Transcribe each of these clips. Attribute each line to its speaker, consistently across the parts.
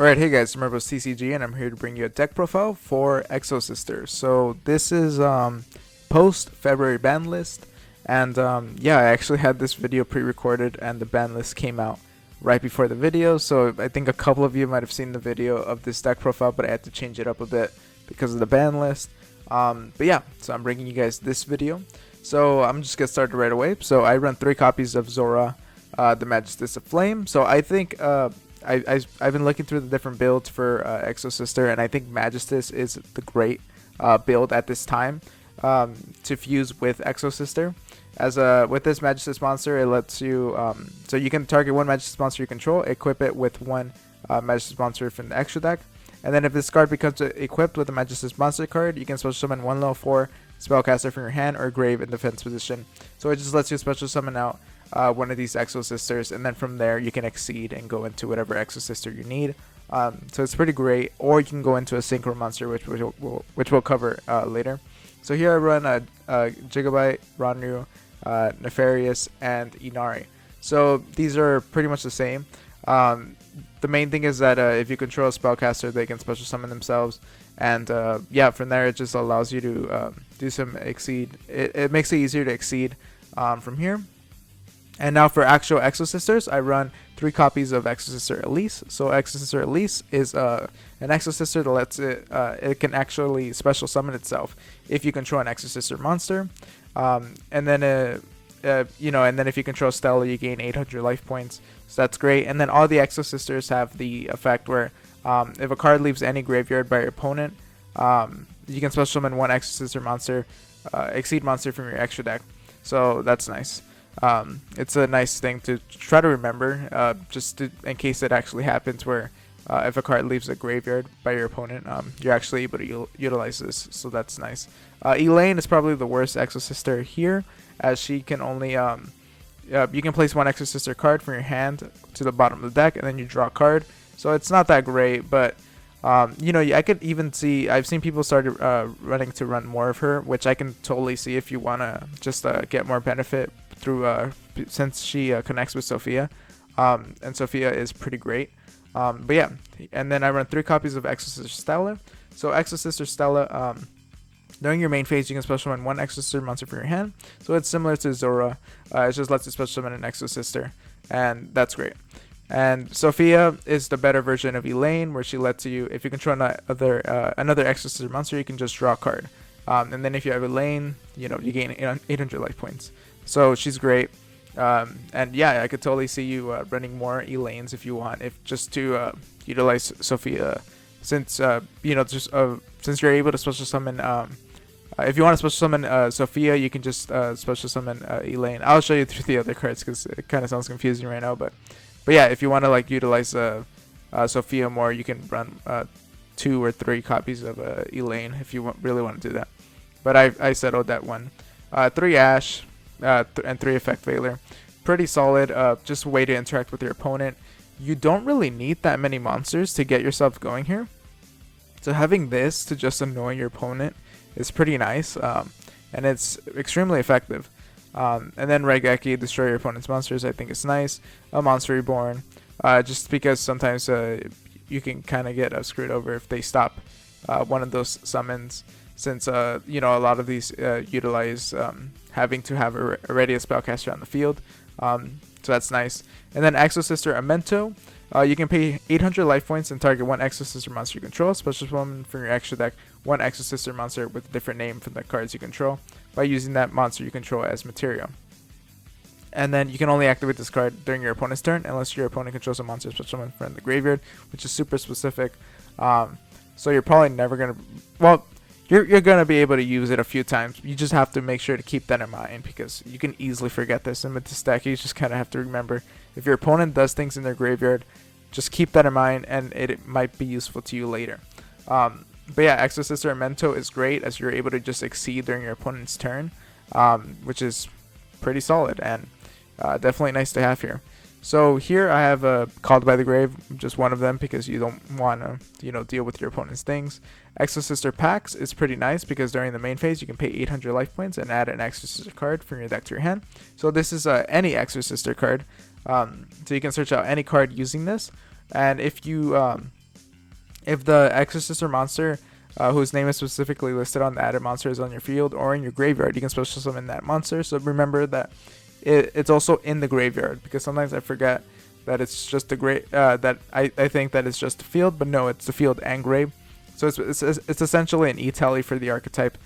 Speaker 1: Alright, hey guys, remember CCG, and I'm here to bring you a deck profile for Exosisters. So this is post February ban list, and yeah, I actually had this video pre-recorded and the ban list came out right before the video, so I think a couple of you might have seen the video of this deck profile, but I had to change it up a bit because of the ban list. But yeah, so I'm bringing you guys this video. So I'm just gonna start right away. So I run 3 copies of Zora, the Magistess of Flame. So I think I've been looking through the different builds for Exosister, and I think Magistess is the great build at this time to fuse with Exosister. As with this Magistess monster, it lets you so you can target one Magistess monster you control, equip it with one Magistess monster from the extra deck, and then if this card becomes equipped with a Magistess monster card, you can special summon one level 4 spellcaster from your hand or grave in defense position. So it just lets you special summon out one of these Exosisters, and then from there you can exceed and go into whatever Exosister you need. So it's pretty great. Or you can go into a synchro monster, which we'll cover later. So here I run a Gigabyte, Ranru, Nefarious, and Inari. So these are pretty much the same. The main thing is that if you control a spellcaster, they can special summon themselves, and yeah, from there it just allows you to do some exceed. It makes it easier to exceed from here. And now for actual Exosisters, I run 3 copies of Exosister Elise. So Exosister Elise is an Exosister that lets it can actually special summon itself if you control an Exosister monster. And then and then if you control Stella, you gain 800 life points. So that's great. And then all the Exosisters have the effect where if a card leaves any graveyard by your opponent, you can special summon one Exosister monster, exceed monster from your extra deck. So that's nice. It's a nice thing to try to remember, in case it actually happens where if a card leaves a graveyard by your opponent, you're actually able to utilize this, so that's nice. Elaine is probably the worst Exosister here, as she can only you can place one Exosister card from your hand to the bottom of the deck, and then you draw a card. So it's not that great, but I could even see, I've seen people started running to run more of her, which I can totally see if you want to just get more benefit through since she connects with Sophia, and Sophia is pretty great. But yeah, and then I run 3 copies of Exosister Stella. So Exosister Stella, during your main phase, you can special summon one Exosister monster from your hand. So it's similar to Zora. It just lets you special summon an Exosister, and that's great. And Sophia is the better version of Elaine, where she lets you, if you control another Exosister monster, you can just draw a card. And then if you have Elaine, you gain 800 life points. So she's great. And yeah, I could totally see you running more Elaines if you want, if just to utilize Sophia, since since you're able to special summon. If you want to special summon Sophia, you can just special summon Elaine. I'll show you through the other cards because it kind of sounds confusing right now, but yeah, if you want to utilize Sophia more, you can run 2 or 3 copies of Elaine if you really want to do that. But I settled that one. 3 Ash and 3 Effect Veiler. Pretty solid. Just a way to interact with your opponent. You don't really need that many monsters to get yourself going here. So having this to just annoy your opponent is pretty nice, and it's extremely effective. And then Regeki, destroy your opponent's monsters. I think it's nice. A Monster Reborn, just because sometimes you can kind of get screwed over if they stop one of those summons, since a lot of these utilize having to have already a spellcaster on the field. So that's nice. And then Exosister Amento. You can pay 800 life points and target one Exosister monster you control. Special summon from your extra deck one Exosister monster with a different name from the cards you control by using that monster you control as material. And then you can only activate this card during your opponent's turn unless your opponent controls a monster special summon from the graveyard, which is super specific. So you're probably never gonna. Well, you're gonna be able to use it a few times. You just have to make sure to keep that in mind, because you can easily forget this. And with this deck, you just kind of have to remember, if your opponent does things in their graveyard, just keep that in mind, and it might be useful to you later. But yeah, Exosister Amento is great, as you're able to just exceed during your opponent's turn, which is pretty solid and definitely nice to have here. So here I have Called by the Grave, just one of them, because you don't want to deal with your opponent's things. Exosister Pax is pretty nice because during the main phase you can pay 800 life points and add an Exosister card from your deck to your hand. So this is any Exosister card, so you can search out any card using this, and if you If the Exosister monster whose name is specifically listed on the added monster is on your field or in your graveyard, you can special summon that monster. So remember that it's also in the graveyard, because sometimes I forget that it's just the that I think that it's just the field, but no, it's the field and grave. So it's essentially an e-tally for the archetype.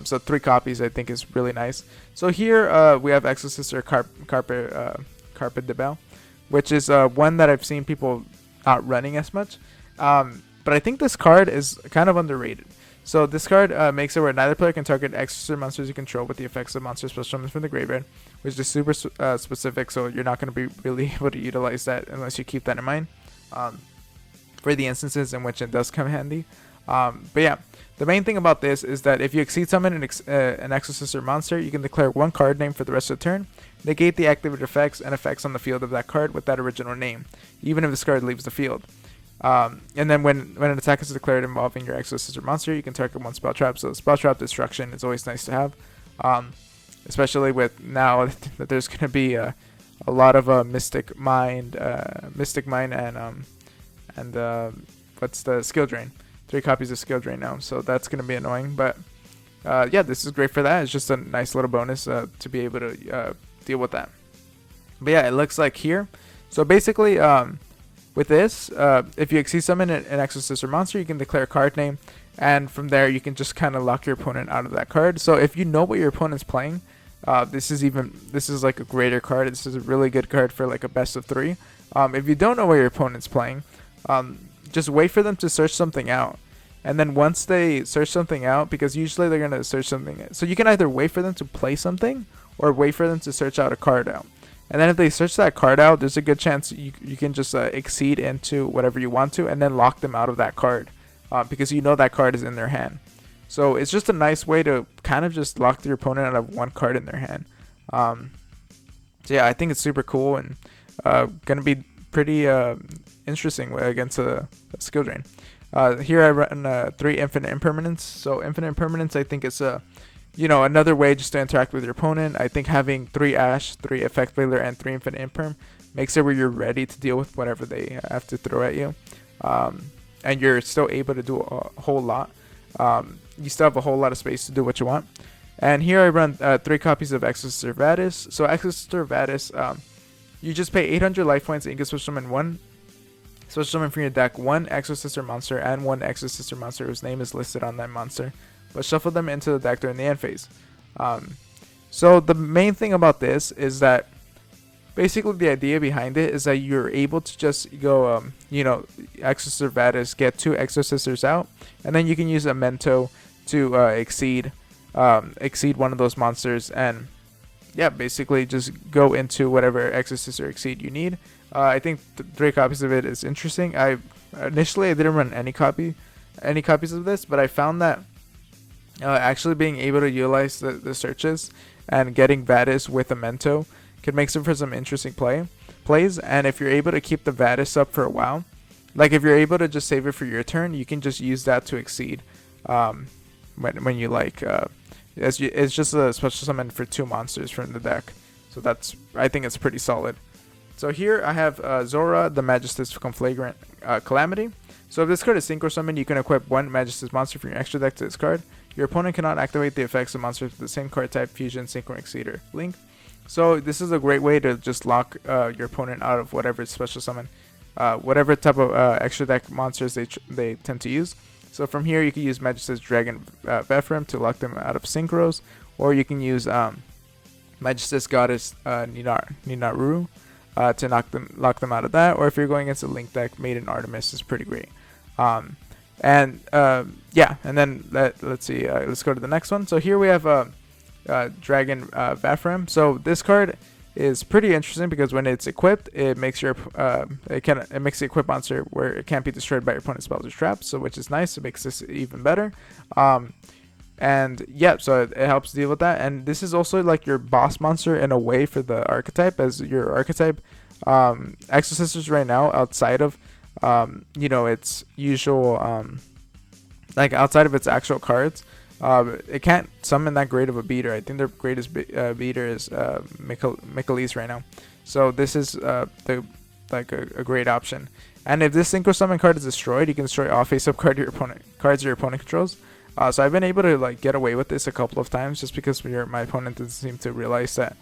Speaker 1: So 3 copies I think is really nice. So here we have Exosister Carpe de Bell, which is one that I've seen people not running as much. But I think this card is kind of underrated. So this card makes it where neither player can target Exosister monsters you control with the effects of monster special summons from the graveyard, which is super specific, so you're not going to be really able to utilize that unless you keep that in mind for the instances in which it does come handy. But yeah, the main thing about this is that if you exceed summon an Exosister monster, you can declare 1 card name for the rest of the turn, negate the activated effects and effects on the field of that card with that original name, even if this card leaves the field. And then when an attack is declared involving your Exosister monster, you can target 1 spell trap. So spell trap destruction is always nice to have, especially with now that there's going to be a lot of Mystic Mind and what's the Skill Drain? 3 copies of Skill Drain now, so that's going to be annoying. But yeah, this is great for that. It's just a nice little bonus to be able to deal with that. But yeah, it looks like here. So basically, with this, if you exceed summon an Exosister monster, you can declare a card name, and from there you can just kind of lock your opponent out of that card. So if you know what your opponent's playing, this is like a greater card. This is a really good card for like a best of 3. If you don't know what your opponent's playing, just wait for them to search something out, and then once they search something out, because usually they're gonna search something, so you can either wait for them to play something or wait for them to search out a card out. And then if they search that card out, there's a good chance you can just exceed into whatever you want to, and then lock them out of that card, because you know that card is in their hand. So it's just a nice way to kind of just lock your opponent out of 1 card in their hand. So yeah, I think it's super cool and gonna be pretty interesting against a Skill Drain. Here I run 3 Infinite Impermanence. So Infinite Impermanence, I think it's another way just to interact with your opponent. I think having 3 Ash, 3 Effect Veiler, and 3 Infinite Imperm makes it where you're ready to deal with whatever they have to throw at you. And you're still able to do a whole lot. You still have a whole lot of space to do what you want. And here I run 3 copies of Exosister Vadis. So Exosister Vadis, you just pay 800 life points and you can switch summon 1. Switch summon from your deck 1 Exosister monster and 1 Exosister monster whose name is listed on that monster, but shuffle them into the deck during the end phase. So the main thing about this is that basically the idea behind it is that you're able to just go, Exosister Vadis, get 2 Exosisters out, and then you can use a Mento to exceed one of those monsters, and yeah, basically just go into whatever Exosister exceed you need. I think 3 copies of it is interesting. Initially I didn't run any copies of this, but I found that actually being able to utilize the searches and getting Vadis with a Mento can make for some interesting plays. And if you're able to keep the Vadis up for a while, like if you're able to just save it for your turn, you can just use that to exceed when you like. It's just a special summon for 2 monsters from the deck, so I think it's pretty solid. So here I have Zora, the Magistus Conflagrant Calamity. So if this card is Synchro Summon, you can equip 1 Magistus monster from your extra deck to this card. Your opponent cannot activate the effects of monsters with the same card type, Fusion, Synchro, Exceeder, Link. So this is a great way to just lock your opponent out of whatever special summon, whatever type of extra deck monsters they tend to use. So from here you can use Magistus Dragon Vefrim to lock them out of Synchros, or you can use Magistus Goddess Ninaruru to lock them out of that. Or if you're going against a Link deck, Maiden Artemis is pretty great. Yeah, and then let's see. Let's go to the next one. So here we have Dragon Vafram. So this card is pretty interesting because when it's equipped, it makes it makes the equipped monster where it can't be destroyed by your opponent's spells or traps. So which is nice. It makes this even better. And yeah, so it helps deal with that. And this is also like your boss monster in a way for the archetype, as your archetype Exosisters right now outside of its usual like outside of its actual cards, it can't summon that great of a beater. I think their greatest beater is Michaelis right now. So this is a great option. And if this synchro summon card is destroyed, you can destroy all face-up cards your opponent controls. So I've been able to like get away with this a couple of times just because my opponent doesn't seem to realize that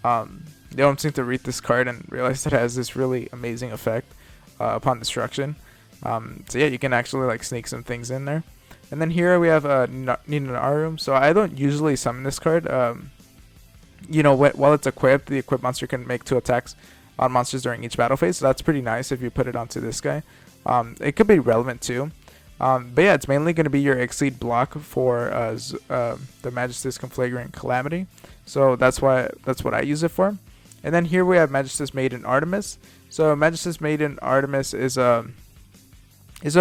Speaker 1: they don't seem to read this card and realize that it has this really amazing effect upon destruction. So yeah, you can actually like sneak some things in there. And then here we have Ninarum. So I don't usually summon this card. You know, while it's equipped, the equipped monster can make 2 attacks on monsters during each battle phase. So that's pretty nice if you put it onto this guy. It could be relevant too. But yeah, it's mainly going to be your Exceed block for the Magistus Conflagrant Calamity. So that's what I use it for. And then here we have Magistus Maiden Artemis. So Magistus Maiden Artemis is it's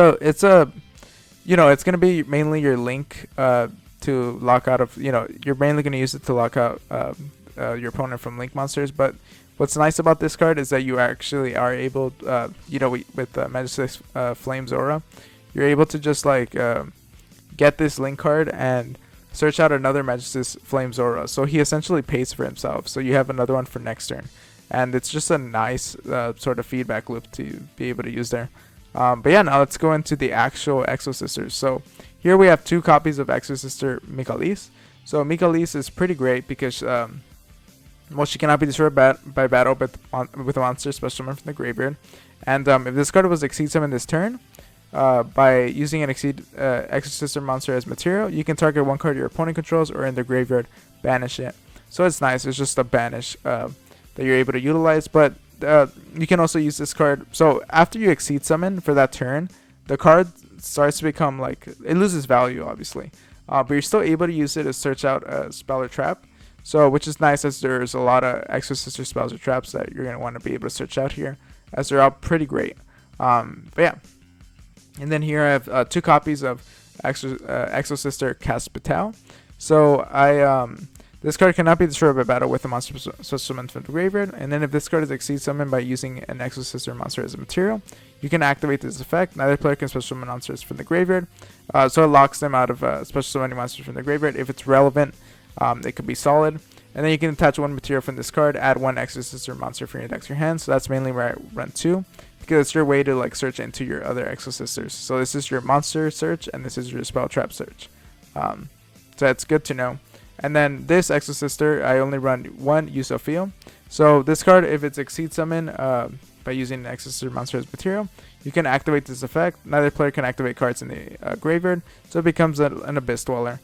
Speaker 1: going to be mainly your link to lock out of, you're mainly going to use it to lock out your opponent from link monsters. But what's nice about this card is that you actually are able, with Magistus Flames Aura, you're able to just like get this link card and search out another Magistus Flames Aura. So he essentially pays for himself. So you have another one for next turn. And it's just a nice sort of feedback loop to be able to use there. But yeah, now let's go into the actual Exosisters. So here we have 2 copies of Exosister Mikalis. So Mikalis is pretty great because she cannot be destroyed by battle with a monster special summon from the graveyard. And if this card was Exceed Summon this turn, by using an Exceed Exosister monster as material, you can target 1 card your opponent controls or in the graveyard, banish it. So it's nice. It's just a banish that you're able to utilize. But you can also use this card. So after you Exceed Summon for that turn, the card starts to become like, it loses value obviously. But you're still able to use it to search out a spell or trap. So which is nice, as there's a lot of Exosister spells or traps that you're going to want to be able to search out here, as they're all pretty great. But yeah. And then here I have 2 copies of Exosister Caspital. So this card cannot be destroyed by battle with a monster special summoned from the graveyard. And then if this card is Exceed Summon by using an Exosister monster as a material, you can activate this effect. Neither player can special summon monsters from the graveyard. So it locks them out of special summoning monsters from the graveyard. If it's relevant, it could be solid. And then you can attach 1 material from this card, add 1 Exosister monster from your deck to your hand. So that's mainly where I run 2. Because it's your way to like search into your other Exosisters. So this is your monster search and this is your spell trap search. So that's good to know. And then this Exosister, I only run 1 Yugioh. So this card, if it's Exceed Summon by using an Exosister monster as material, you can activate this effect. Neither player can activate cards in the graveyard, so it becomes an Abyss Dweller,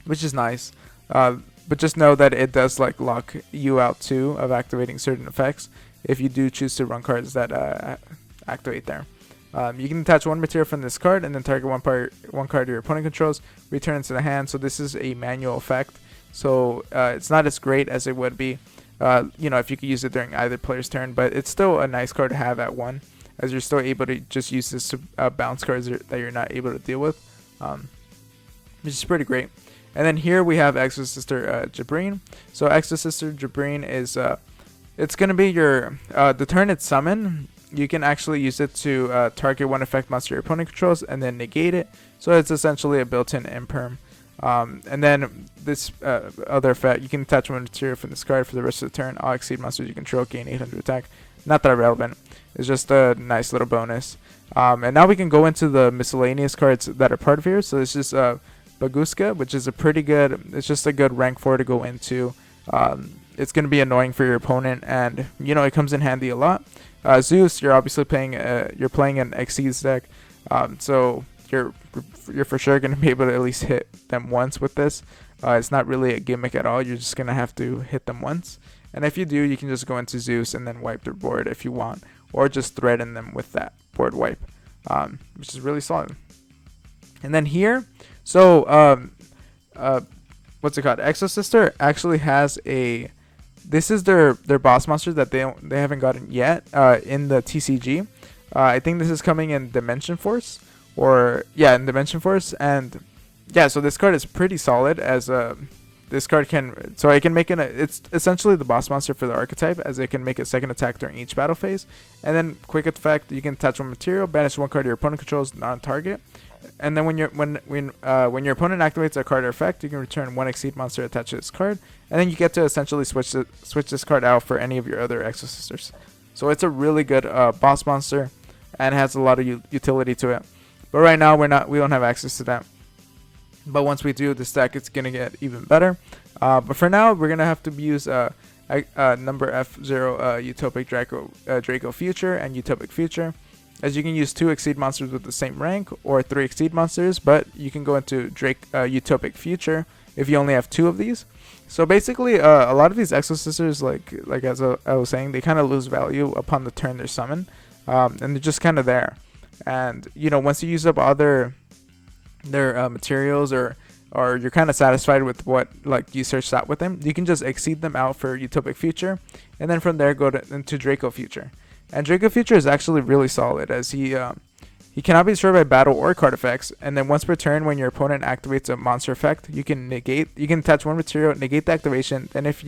Speaker 1: which is nice. But just know that it does like lock you out too of activating certain effects if you do choose to run cards that activate there. You can attach 1 material from this card and then target 1 card your opponent controls, return it to the hand. So this is a manual effect, so it's not as great as it would be if you could use it during either player's turn, but it's still a nice card to have at 1, as you're still able to just use this to bounce cards that you're not able to deal with, which is pretty great. And then here we have Exosister Jabrin. So Exosister Jabrin is it's going to be your the turn it's summoned, you can actually use it to target 1 effect monster your opponent controls and then negate it. So it's essentially a built-in imperm. And then this other effect, you can attach 1 material from this card for the rest of the turn. All Exceed monsters you control gain 800 attack. Not that relevant. It's just a nice little bonus. And now we can go into the miscellaneous cards that are part of here. So this is Baguska, which is a pretty good, it's just a good rank 4 to go into. It's going to be annoying for your opponent, and it comes in handy a lot. Zeus, you're obviously playing an Exceeds deck, so you're for sure going to be able to at least hit them once with this. It's not really a gimmick at all. You're just going to have to hit them once, and if you do, you can just go into Zeus and then wipe their board if you want, or just threaten them with that board wipe, which is really solid. And then here, so what's it called? Exosister actually has a, this is their boss monster that they haven't gotten yet in the TCG. I think this is coming in Dimension Force, in Dimension Force, and yeah, so this card is pretty solid, as this card can, so it can make it's essentially the boss monster for the archetype, as it can make a 2nd attack during each battle phase. And then quick effect, you can attach 1 material, banish 1 card your opponent controls non-target. And then when your opponent activates a card or effect, you can return 1 Exceed monster attached to this card, and then you get to essentially switch this card out for any of your other Exosisters. So it's a really good boss monster, and has a lot of utility to it. But right now we don't have access to that. But once we do, this deck it's gonna get even better. But for now, we're gonna have to use number F0 Utopic Draco Future and Utopic Future, as you can use 2 Exceed monsters with the same rank, or 3 Exceed monsters, but you can go into Utopic Future if you only have 2 of these. So basically, a lot of these Exosisters, like as I was saying, they kind of lose value upon the turn they're summoned, and they're just kind of there. And you know, once you use up all their materials, or you're kind of satisfied with what you searched out with them, you can just exceed them out for Utopic Future, and then from there go into Draco Future. And Draco Future is actually really solid, as he cannot be destroyed by battle or card effects, and then once per turn, when your opponent activates a monster effect, you can attach 1 material, negate the activation, then if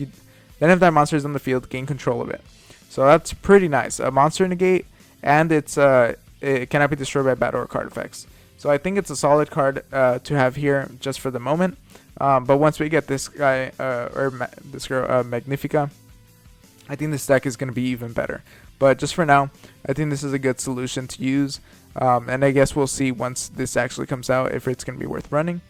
Speaker 1: that monster is on the field, gain control of it. So that's pretty nice. A monster negate, and it cannot be destroyed by battle or card effects. So I think it's a solid card to have here just for the moment. But once we get this guy this girl Magnifica, I think this deck is going to be even better. But just for now, I think this is a good solution to use. And I guess we'll see once this actually comes out if it's going to be worth running.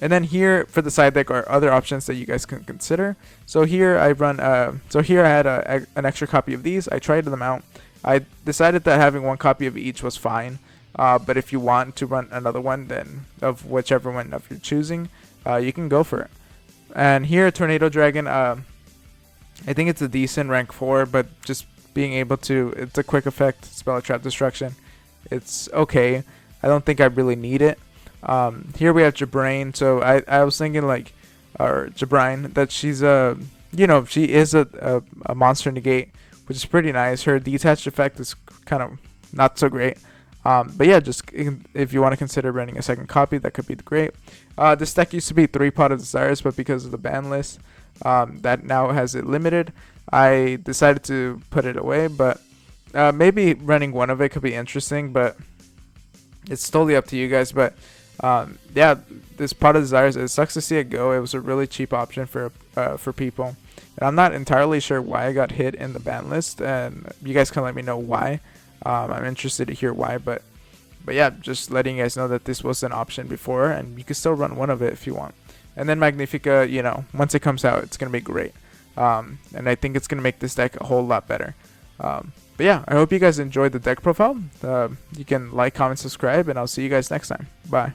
Speaker 1: And then here for the side deck are other options that you guys can consider. So here I had an extra copy of these. I tried them out. I decided that having 1 copy of each was fine. But if you want to run another one, then of whichever one of you're choosing, you can go for it. And here, Tornado Dragon, I think it's a decent rank 4, but just being able to, it's a quick effect, spell trap destruction. It's okay. I don't think I really need it. Here we have Jabrain. So I was thinking or Jabrain, that she's she is a monster negate, which is pretty nice. Her detached effect is kind of not so great. But yeah, just if you want to consider running a second copy, that could be great. This deck used to be 3 Pot of Desires, but because of the ban list, that now has it limited, I decided to put it away. But maybe running 1 of it could be interesting, but it's totally up to you guys. But yeah, this Pot of Desires, it sucks to see it go. It was a really cheap option for people, and I'm not entirely sure why I got hit in the ban list, and you guys can let me know why. I'm interested to hear why, but yeah, just letting you guys know that this was an option before, and you can still run 1 of it if you want. And then Magnifica, once it comes out, it's gonna be great, and I think it's gonna make this deck a whole lot better. But yeah, I hope you guys enjoyed the deck profile. You can like, comment, subscribe, and I'll see you guys next time. Bye.